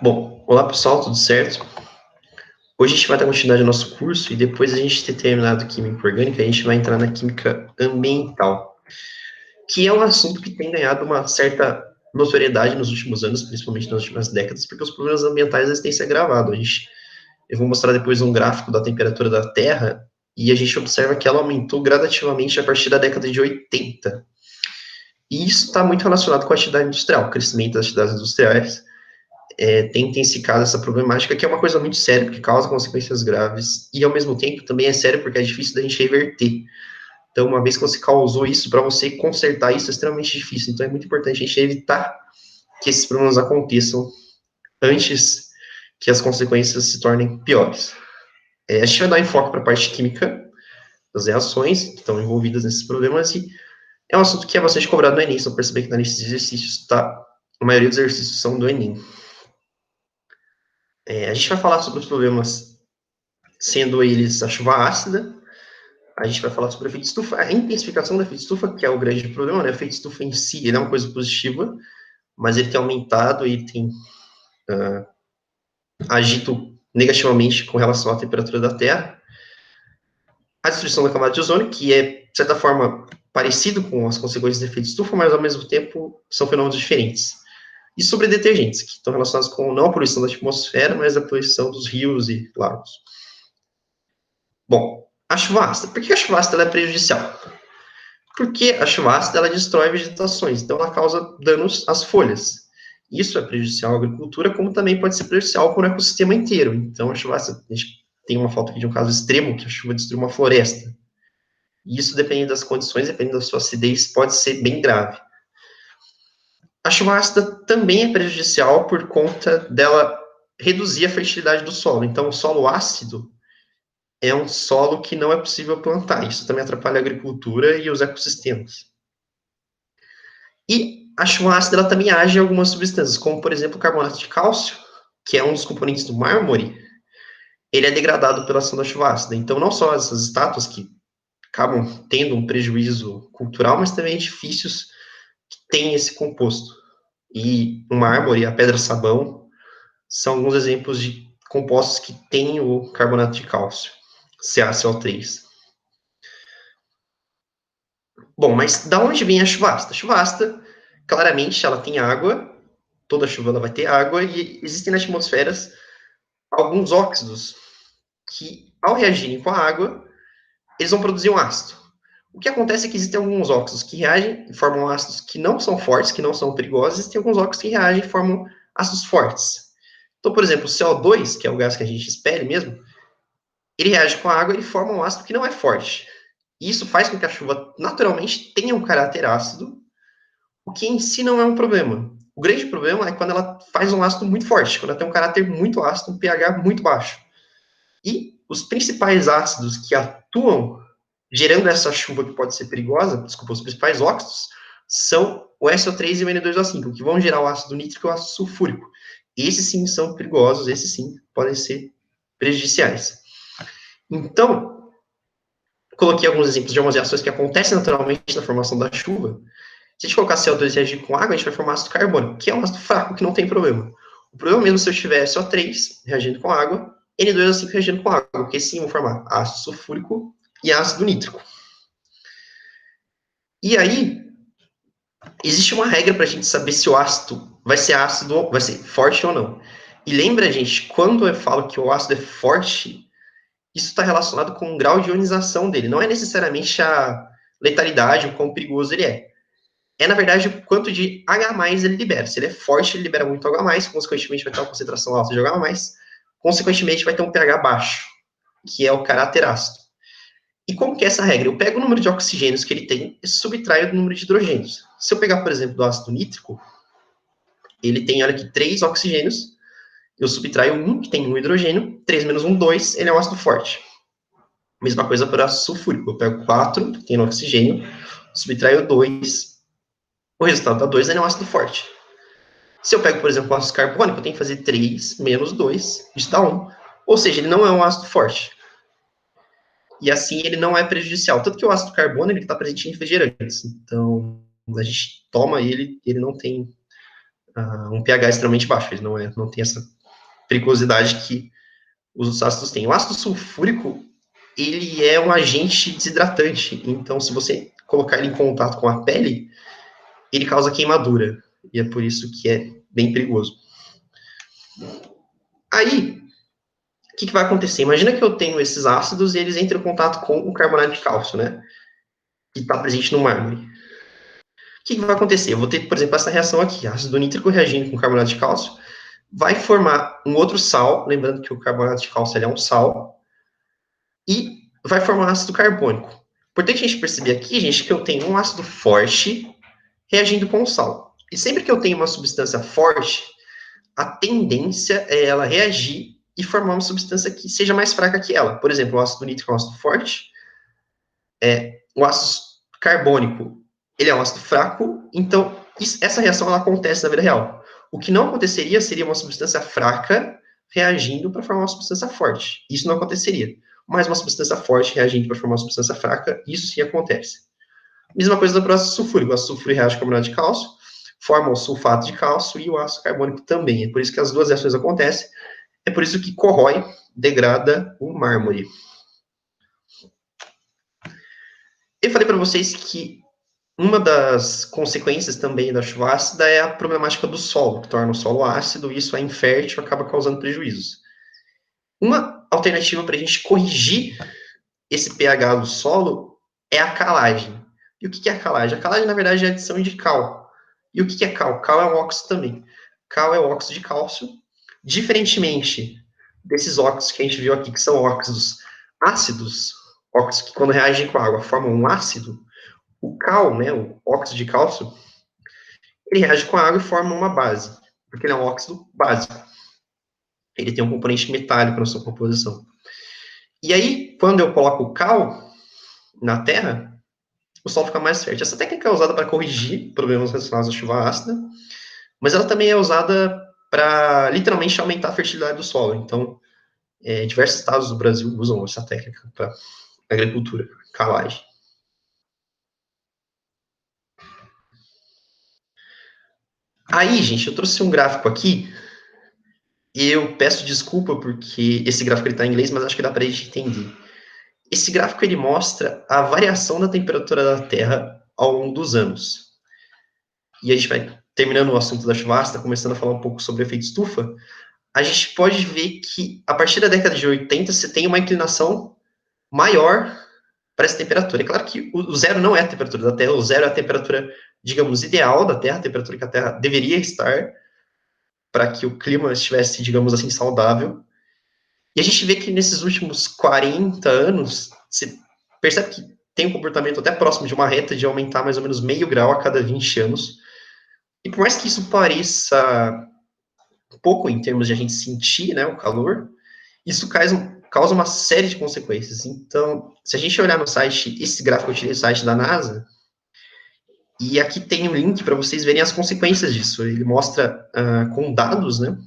Bom, olá pessoal, tudo certo? Hoje a gente vai dar continuidade ao nosso curso e depois a gente ter terminado química orgânica, a gente vai entrar na química ambiental, que é um assunto que tem ganhado uma certa notoriedade nos últimos anos, principalmente nas últimas décadas, porque os problemas ambientais eles têm se agravado. Eu vou mostrar depois um gráfico da temperatura da Terra e a gente observa que ela aumentou gradativamente a partir da década de 80. E isso está muito relacionado com a atividade industrial, o crescimento das atividades industriais, tem intensificado essa problemática, que é uma coisa muito séria, porque causa consequências graves, e ao mesmo tempo também é sério porque é difícil da gente reverter. Então, uma vez que você causou isso, para você consertar isso é extremamente difícil. Então, é muito importante a gente evitar que esses problemas aconteçam antes que as consequências se tornem piores. A gente vai dar enfoque para a parte química das reações que estão envolvidas nesses problemas, e é um assunto que é bastante cobrado no Enem, só perceber que na lista de exercícios, tá? A maioria dos exercícios são do Enem. A gente vai falar sobre os problemas sendo eles a chuva ácida, a gente vai falar sobre o efeito estufa, a intensificação do efeito estufa, que é o grande problema, né? O efeito estufa em si, ele é uma coisa positiva, mas ele tem aumentado e tem agido negativamente com relação à temperatura da Terra. A destruição da camada de ozônio, que é, de certa forma, parecido com as consequências do efeito estufa, mas, ao mesmo tempo, são fenômenos diferentes. E sobre detergentes, que estão relacionados com não a poluição da atmosfera, mas a poluição dos rios e lagos. Bom, a chuva ácida. Por que a chuva ácida é prejudicial? Porque a chuva ácida ela destrói vegetações, então ela causa danos às folhas. Isso é prejudicial à agricultura, como também pode ser prejudicial para o ecossistema inteiro. Então, a chuva ácida, a gente tem uma foto aqui de um caso extremo, que a chuva destruiu uma floresta. E isso, dependendo das condições, dependendo da sua acidez, pode ser bem grave. A chuva ácida também é prejudicial por conta dela reduzir a fertilidade do solo. Então, o solo ácido é um solo que não é possível plantar. Isso também atrapalha a agricultura e os ecossistemas. E a chuva ácida ela também age em algumas substâncias, como, por exemplo, o carbonato de cálcio, que é um dos componentes do mármore, ele é degradado pela ação da chuva ácida. Então, não só essas estátuas que acabam tendo um prejuízo cultural, mas também edifícios que têm esse composto. E o mármore, a pedra-sabão, são alguns exemplos de compostos que têm o carbonato de cálcio, CaCO3. Bom, mas da onde vem a chuva ácida? A chuva ácida, claramente, ela tem água, toda chuva ela vai ter água, e existem na atmosfera alguns óxidos que, ao reagirem com a água, eles vão produzir um ácido. O que acontece é que existem alguns óxidos que reagem e formam ácidos que não são fortes, que não são perigosos, e tem alguns óxidos que reagem e formam ácidos fortes. Então, por exemplo, o CO2, que é o gás que a gente espere mesmo, ele reage com a água e forma um ácido que não é forte. E isso faz com que a chuva naturalmente tenha um caráter ácido, o que em si não é um problema. O grande problema é quando ela faz um ácido muito forte, quando ela tem um caráter muito ácido, um pH muito baixo. E os principais ácidos que atuam gerando essa chuva que pode ser perigosa, desculpa, os principais óxidos, são o SO3 e o N2O5, que vão gerar o ácido nítrico e o ácido sulfúrico. Esses sim são perigosos, esses sim podem ser prejudiciais. Então, coloquei alguns exemplos de algumas reações que acontecem naturalmente na formação da chuva. Se a gente colocar CO2 e reagir com água, a gente vai formar ácido carbônico, que é um ácido fraco, que não tem problema. O problema mesmo se eu tiver CO3 reagindo com água, N2O5 reagindo com água, porque sim vão formar ácido sulfúrico e ácido nítrico. E aí, existe uma regra para a gente saber se o ácido vai ser forte ou não. E lembra, gente, quando eu falo que o ácido é forte, isso está relacionado com o grau de ionização dele. Não é necessariamente a letalidade, o quão perigoso ele é. É, na verdade, o quanto de H+, ele libera. Se ele é forte, ele libera muito H+, consequentemente vai ter uma concentração alta de H+, consequentemente vai ter um pH baixo, que é o caráter ácido. E como que é essa regra? Eu pego o número de oxigênios que ele tem e subtraio do número de hidrogênios. Se eu pegar, por exemplo, do ácido nítrico, ele tem, olha aqui, 3 oxigênios, eu subtraio 1, que tem 1 hidrogênio, 3 menos 1, 2, ele é um ácido forte. Mesma coisa para o ácido sulfúrico, eu pego 4, que tem no oxigênio, subtraio 2, o resultado dá 2, ele é um ácido forte. Se eu pego, por exemplo, o ácido carbônico, eu tenho que fazer 3 menos 2, isso dá 1. Ou seja, ele não é um ácido forte. E assim ele não é prejudicial. Tanto que o ácido carbônico está presente em refrigerantes. Então, a gente toma ele, ele não tem um pH extremamente baixo, ele não tem essa periculosidade que os outros ácidos têm. O ácido sulfúrico, ele é um agente desidratante, então se você colocar ele em contato com a pele, ele causa queimadura, e é por isso que é bem perigoso. Aí, o que vai acontecer? Imagina que eu tenho esses ácidos e eles entram em contato com o carbonato de cálcio, né? Que está presente no mármore. O que vai acontecer? Eu vou ter, por exemplo, essa reação aqui, ácido nítrico reagindo com carbonato de cálcio, vai formar um outro sal, lembrando que o carbonato de cálcio é um sal, e vai formar ácido carbônico. Importante a gente perceber aqui, gente, que eu tenho um ácido forte reagindo com o sal. E sempre que eu tenho uma substância forte, a tendência é ela reagir e formar uma substância que seja mais fraca que ela. Por exemplo, o ácido nítrico é um ácido forte, o ácido carbônico, ele é um ácido fraco, então essa reação ela acontece na vida real. O que não aconteceria seria uma substância fraca reagindo para formar uma substância forte. Isso não aconteceria. Mas uma substância forte reagindo para formar uma substância fraca, isso sim acontece. Mesma coisa para o ácido sulfúrico. O ácido sulfúrico reage com carbonato de cálcio, forma o sulfato de cálcio e o ácido carbônico também. É por isso que as duas reações acontecem. É por isso que corrói, degrada o mármore. Eu falei para vocês que uma das consequências também da chuva ácida é a problemática do solo, que torna o solo ácido, e isso é infértil, acaba causando prejuízos. Uma alternativa para a gente corrigir esse pH do solo é a calagem. E o que é a calagem? A calagem, na verdade, é a adição de cal. E o que é cal? Cal é um óxido também. Cal é o óxido de cálcio. Diferentemente desses óxidos que a gente viu aqui, que são óxidos ácidos, óxidos que quando reagem com água formam um ácido, o cal, né, o óxido de cálcio, ele reage com a água e forma uma base, porque ele é um óxido básico. Ele tem um componente metálico na sua composição. E aí, quando eu coloco o cal na terra, o solo fica mais fértil. Essa técnica é usada para corrigir problemas relacionados à chuva ácida, mas ela também é usada para literalmente aumentar a fertilidade do solo. Então, diversos estados do Brasil usam essa técnica para agricultura, calagem. Aí, gente, eu trouxe um gráfico aqui. Eu peço desculpa porque esse gráfico está em inglês, mas acho que dá para a gente entender. Esse gráfico ele mostra a variação da temperatura da Terra ao longo dos anos. E a gente vai terminando o assunto da chuva ácida, começando a falar um pouco sobre o efeito estufa. A gente pode ver que a partir da década de 80 você tem uma inclinação maior para essa temperatura. É claro que o zero não é a temperatura da Terra, o zero é a temperatura, digamos, ideal da Terra, a temperatura que a Terra deveria estar para que o clima estivesse, digamos assim, saudável. E a gente vê que nesses últimos 40 anos, você percebe que tem um comportamento até próximo de uma reta de aumentar mais ou menos meio grau a cada 20 anos. E por mais que isso pareça pouco em termos de a gente sentir, né, o calor, isso causa uma série de consequências. Então, se a gente olhar no site, esse gráfico eu tirei do site da NASA, e aqui tem um link para vocês verem as consequências disso. Ele mostra com dados, né,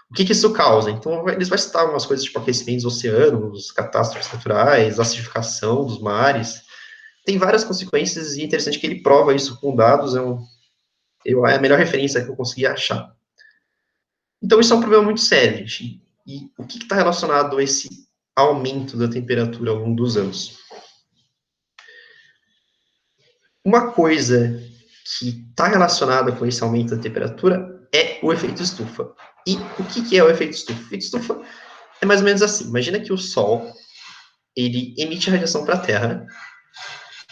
o que isso causa. Então, eles vão citar algumas coisas tipo aquecimento dos oceanos, catástrofes naturais, acidificação dos mares. Tem várias consequências e é interessante que ele prova isso com dados. É a melhor referência que eu consegui achar. Então, isso é um problema muito sério, gente. E o que está relacionado a esse aumento da temperatura ao longo dos anos? Uma coisa que está relacionada com esse aumento da temperatura é o efeito estufa. E o que é o efeito estufa? O efeito estufa é mais ou menos assim. Imagina que o Sol ele emite radiação para a Terra.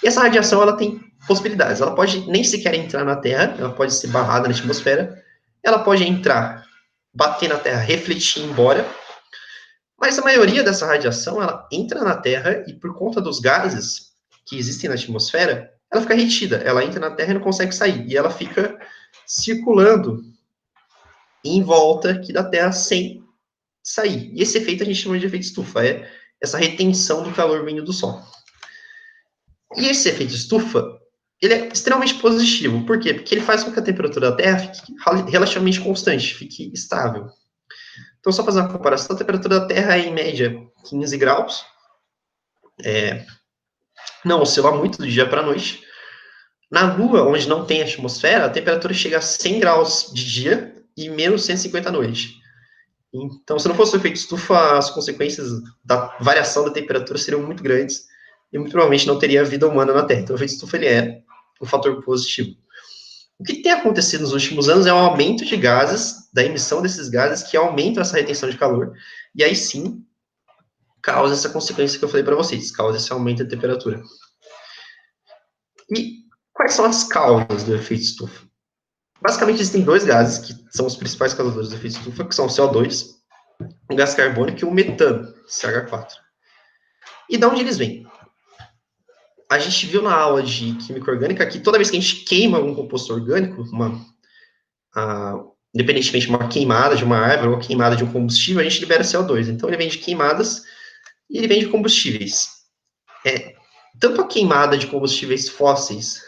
E essa radiação ela tem possibilidades. Ela pode nem sequer entrar na Terra, ela pode ser barrada na atmosfera. Ela pode entrar, bater na Terra, refletir e ir embora. Mas a maioria dessa radiação, ela entra na Terra e por conta dos gases que existem na atmosfera, ela fica retida. Ela entra na Terra e não consegue sair. E ela fica circulando em volta aqui da Terra sem sair. E esse efeito a gente chama de efeito estufa. É essa retenção do calor vindo do Sol. E esse efeito estufa, ele é extremamente positivo. Por quê? Porque ele faz com que a temperatura da Terra fique relativamente constante, fique estável. Então, só fazer uma comparação, a temperatura da Terra é, em média, 15 graus. Não oscila muito do dia para a noite. Na Lua, onde não tem atmosfera, a temperatura chega a 100 graus de dia e menos 150 à noite. Então, se não fosse o efeito estufa, as consequências da variação da temperatura seriam muito grandes e muito provavelmente não teria vida humana na Terra. Então, o efeito estufa ele é um fator positivo. O que tem acontecido nos últimos anos é um aumento de gases, da emissão desses gases, que aumentam essa retenção de calor, e aí sim causa essa consequência que eu falei para vocês, causa esse aumento da temperatura. E quais são as causas do efeito estufa? Basicamente, existem dois gases que são os principais causadores do efeito estufa, que são o CO2, o gás carbônico e o metano, CH4. E de onde eles vêm? A gente viu na aula de química orgânica que toda vez que a gente queima um composto orgânico, independentemente de uma queimada de uma árvore ou queimada de um combustível, a gente libera CO2. Então, ele vem de queimadas e ele vem de combustíveis. Tanto a queimada de combustíveis fósseis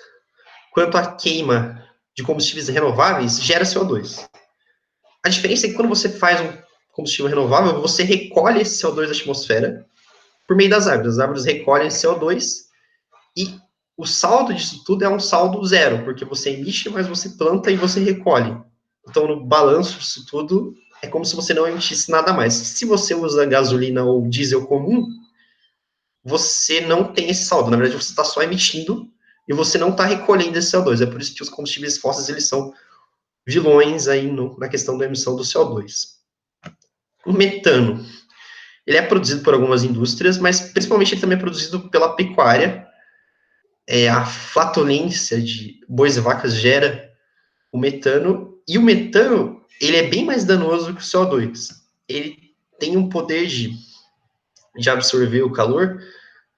quanto a queima de combustíveis renováveis gera CO2. A diferença é que quando você faz um combustível renovável, você recolhe esse CO2 da atmosfera por meio das árvores. As árvores recolhem esse CO2 e o saldo disso tudo é um saldo zero, porque você emite, mas você planta e você recolhe. Então, no balanço disso tudo, é como se você não emitisse nada mais. Se você usa gasolina ou diesel comum, você não tem esse saldo. Na verdade, você está só emitindo e você não está recolhendo esse CO2. É por isso que os combustíveis fósseis eles são vilões aí na questão da emissão do CO2. O metano, ele é produzido por algumas indústrias, mas principalmente ele também é produzido pela pecuária. A flatulência de bois e vacas gera o metano, e o metano, ele é bem mais danoso que o CO2. Ele tem um poder de absorver o calor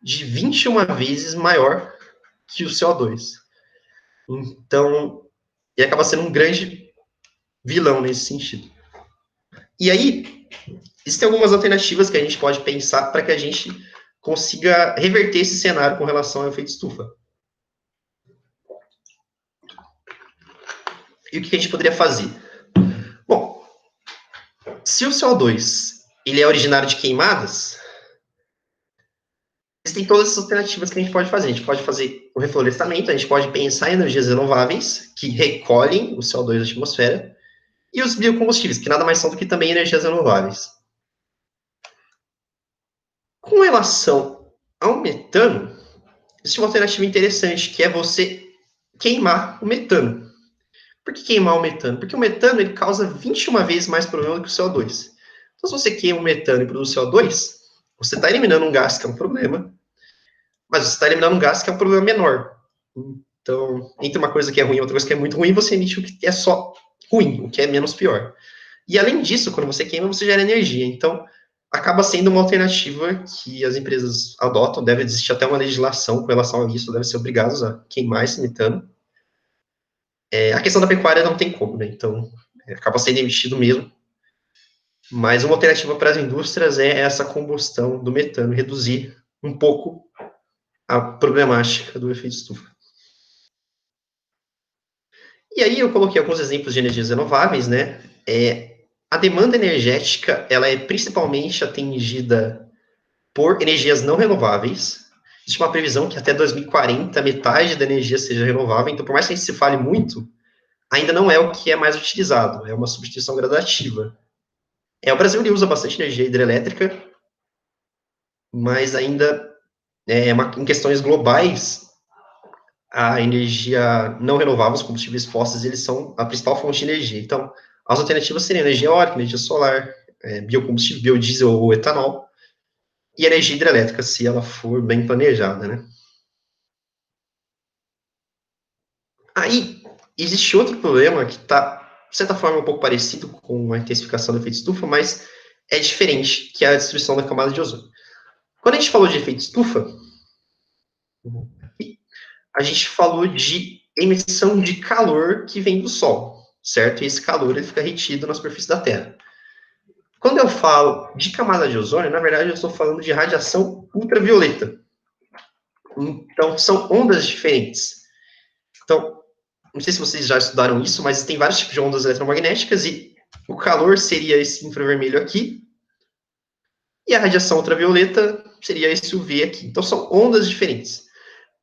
de 21 vezes maior que o CO2. Então, ele acaba sendo um grande vilão nesse sentido. E aí, existem algumas alternativas que a gente pode pensar para que a gente consiga reverter esse cenário com relação ao efeito estufa. E o que a gente poderia fazer? Bom, se o CO2 ele é originário de queimadas, existem todas essas alternativas que a gente pode fazer. A gente pode fazer o reflorestamento, a gente pode pensar em energias renováveis, que recolhem o CO2 da atmosfera, e os biocombustíveis, que nada mais são do que também energias renováveis. Com relação ao metano, existe uma alternativa interessante, que é você queimar o metano. Por que queimar o metano? Porque o metano ele causa 21 vezes mais problema do que o CO2. Então, se você queima o metano e produz CO2, você está eliminando um gás que é um problema, mas você está eliminando um gás que é um problema menor. Então, entre uma coisa que é ruim e outra coisa que é muito ruim, você emite o que é só ruim, o que é menos pior. E além disso, quando você queima, você gera energia. Então, acaba sendo uma alternativa que as empresas adotam, deve existir até uma legislação com relação a isso, devem ser obrigados a queimar esse metano. A questão da pecuária não tem como, né? Então, acaba sendo emitido mesmo. Mas uma alternativa para as indústrias é essa combustão do metano, reduzir um pouco a problemática do efeito estufa. E aí eu coloquei alguns exemplos de energias renováveis, né? A demanda energética, ela é principalmente atendida por energias não renováveis. Existe uma previsão que até 2040 metade da energia seja renovável, então por mais que a gente se fale muito, ainda não é o que é mais utilizado, é uma substituição gradativa. O Brasil ele usa bastante energia hidrelétrica, mas ainda em questões globais, a energia não renovável, os combustíveis fósseis, eles são a principal fonte de energia. Então, as alternativas seriam energia eólica, energia solar, biocombustível, biodiesel ou etanol, e energia hidrelétrica, se ela for bem planejada, né? Aí, existe outro problema que está, de certa forma, um pouco parecido com a intensificação do efeito estufa, mas é diferente, que é a destruição da camada de ozônio. Quando a gente falou de efeito estufa, a gente falou de emissão de calor que vem do Sol, certo? E esse calor ele fica retido na superfície da Terra. Quando eu falo de camada de ozônio, na verdade eu estou falando de radiação ultravioleta. Então, são ondas diferentes. Então, não sei se vocês já estudaram isso, mas tem vários tipos de ondas eletromagnéticas e o calor seria esse infravermelho aqui e a radiação ultravioleta seria esse UV aqui. Então, são ondas diferentes.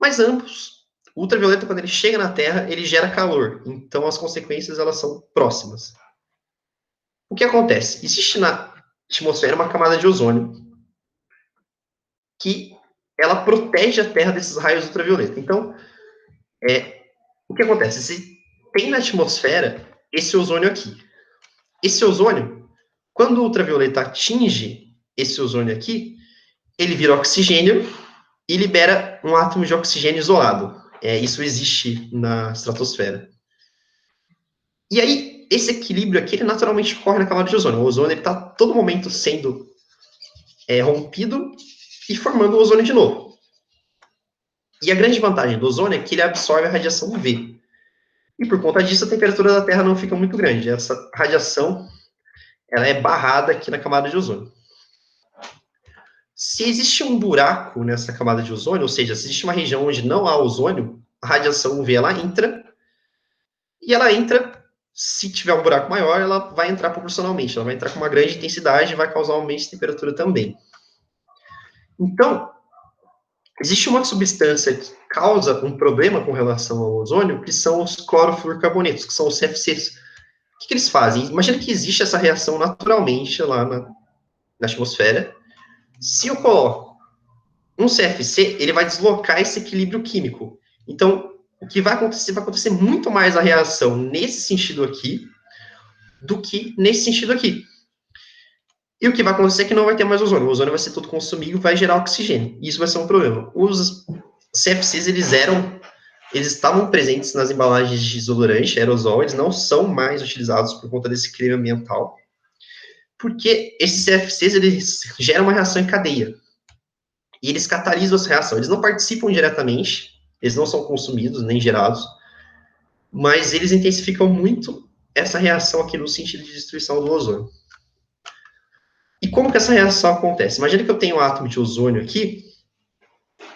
Mas ambos o ultravioleta, quando ele chega na Terra, ele gera calor. Então, as consequências, elas são próximas. O que acontece? Existe na atmosfera uma camada de ozônio que ela protege a Terra desses raios ultravioleta. Então, o que acontece? Se tem na atmosfera esse ozônio aqui. Esse ozônio, quando o ultravioleta atinge esse ozônio aqui, ele vira oxigênio e libera um átomo de oxigênio isolado. Isso existe na estratosfera. E aí, esse equilíbrio aqui, ele naturalmente ocorre na camada de ozônio. O ozônio está todo momento sendo rompido e formando o ozônio de novo. E a grande vantagem do ozônio é que ele absorve a radiação UV. E por conta disso, a temperatura da Terra não fica muito grande. Essa radiação, ela é barrada aqui na camada de ozônio. Se existe um buraco nessa camada de ozônio, ou seja, se existe uma região onde não há ozônio, a radiação UV, ela entra, e ela entra, se tiver um buraco maior, ela vai entrar proporcionalmente, ela vai entrar com uma grande intensidade e vai causar um aumento de temperatura também. Então, existe uma substância que causa um problema com relação ao ozônio, que são os clorofluorcarbonetos, que são os CFCs. O que eles fazem? Imagina que existe essa reação naturalmente lá na atmosfera. Se eu coloco um CFC, ele vai deslocar esse equilíbrio químico. Então, o que vai acontecer muito mais a reação nesse sentido aqui do que nesse sentido aqui. E o que vai acontecer é que não vai ter mais ozônio. O ozônio vai ser todo consumido e vai gerar oxigênio. E isso vai ser um problema. Os CFCs, eles estavam presentes nas embalagens de desodorante, aerosol, eles não são mais utilizados por conta desse crime ambiental, porque esses CFCs, eles geram uma reação em cadeia. E eles catalisam essa reação. Eles não participam diretamente, eles não são consumidos, nem gerados, mas eles intensificam muito essa reação aqui no sentido de destruição do ozônio. E como que essa reação acontece? Imagina que eu tenho um átomo de ozônio aqui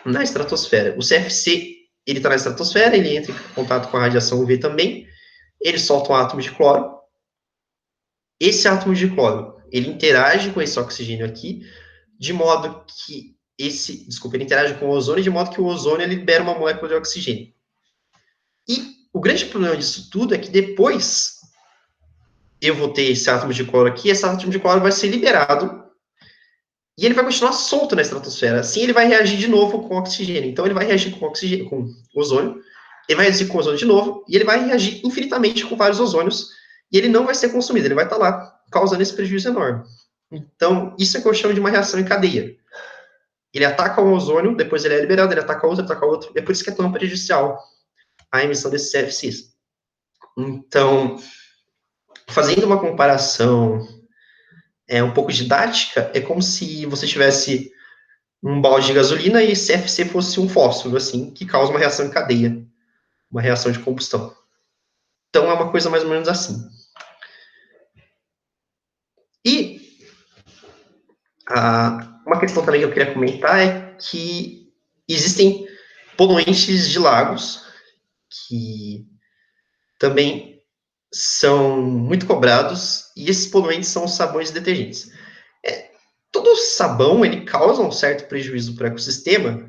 na estratosfera. O CFC, ele está na estratosfera, ele entra em contato com a radiação UV também, ele solta um átomo de cloro. Esse átomo de cloro, ele interage com esse oxigênio aqui, de modo que ele interage com o ozônio, de modo que o ozônio libera uma molécula de oxigênio. E o grande problema disso tudo é que depois eu vou ter esse átomo de cloro aqui, esse átomo de cloro vai ser liberado e ele vai continuar solto na estratosfera. Assim ele vai reagir de novo com oxigênio. Então ele vai reagir com oxigênio, com ozônio, ele vai reagir com ozônio de novo e ele vai reagir infinitamente com vários ozônios e ele não vai ser consumido, ele vai estar lá causando esse prejuízo enorme. Então, isso é que eu chamo de uma reação em cadeia. Ele ataca o ozônio, depois ele é liberado, ele ataca outro, e é por isso que é tão prejudicial a emissão desses CFCs. Então, fazendo uma comparação um pouco didática, é como se você tivesse um balde de gasolina e CFC fosse um fósforo, assim, que causa uma reação em cadeia, uma reação de combustão. Então, é uma coisa mais ou menos assim. E uma questão também que eu queria comentar é que existem poluentes de lagos que também são muito cobrados, e esses poluentes são os sabões e detergentes. Todo sabão, ele causa um certo prejuízo para o ecossistema,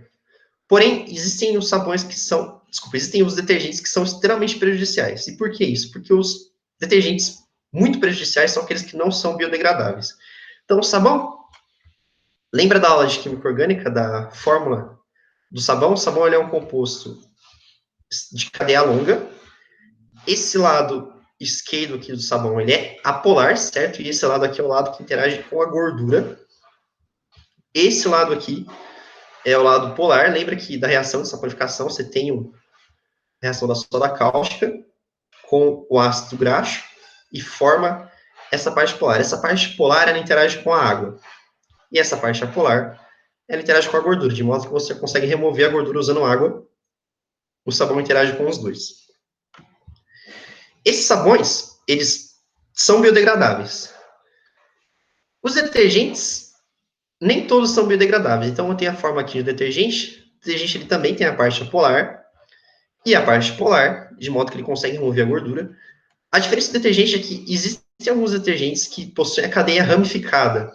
porém, existem os sabões que são, existem os detergentes que são extremamente prejudiciais. E por que isso? Porque os detergentes muito prejudiciais são aqueles que não são biodegradáveis. Então, o sabão, lembra da aula de química orgânica, da fórmula do sabão? O sabão, ele é um composto de cadeia longa. Esse lado esquerdo aqui do sabão, ele é apolar, certo? E esse lado aqui é o lado que interage com a gordura. Esse lado aqui é o lado polar. Lembra que da reação de saponificação, você tem a reação da soda cáustica com o ácido graxo e forma essa parte polar. Essa parte polar, ela interage com a água. E essa parte apolar, ela interage com a gordura, de modo que você consegue remover a gordura usando água. O sabão interage com os dois. Esses sabões, eles são biodegradáveis. Os detergentes, nem todos são biodegradáveis. Então, eu tenho a forma aqui de detergente. O detergente, ele também tem a parte polar e a parte polar, de modo que ele consegue remover a gordura. A diferença do detergente é que existem alguns detergentes que possuem a cadeia ramificada.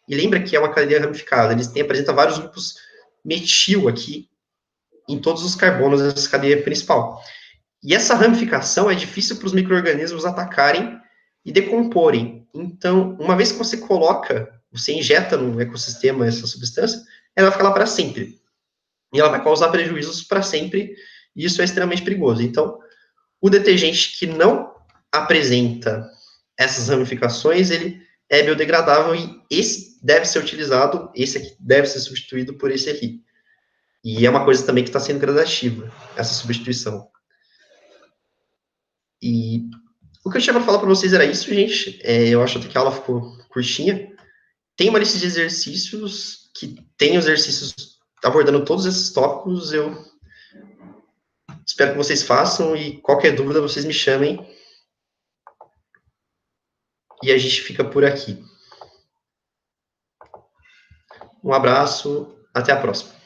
E lembra que é uma cadeia ramificada. Eles apresentam vários grupos metil aqui em todos os carbonos dessa cadeia principal. E essa ramificação é difícil para os micro-organismos atacarem e decomporem. Então, uma vez que você coloca, você injeta no ecossistema essa substância, ela fica lá para sempre. E ela vai causar prejuízos para sempre, e isso é extremamente perigoso. Então, o detergente que não apresenta essas ramificações, ele é biodegradável e esse deve ser utilizado, esse aqui deve ser substituído por esse aqui. E é uma coisa também que está sendo gradativa, essa substituição. E o que eu tinha para falar para vocês era isso, gente. Eu acho até que a aula ficou curtinha. Tem uma lista de exercícios que tem exercícios abordando todos esses tópicos. Eu espero que vocês façam e qualquer dúvida vocês me chamem. E a gente fica por aqui. Um abraço, até a próxima.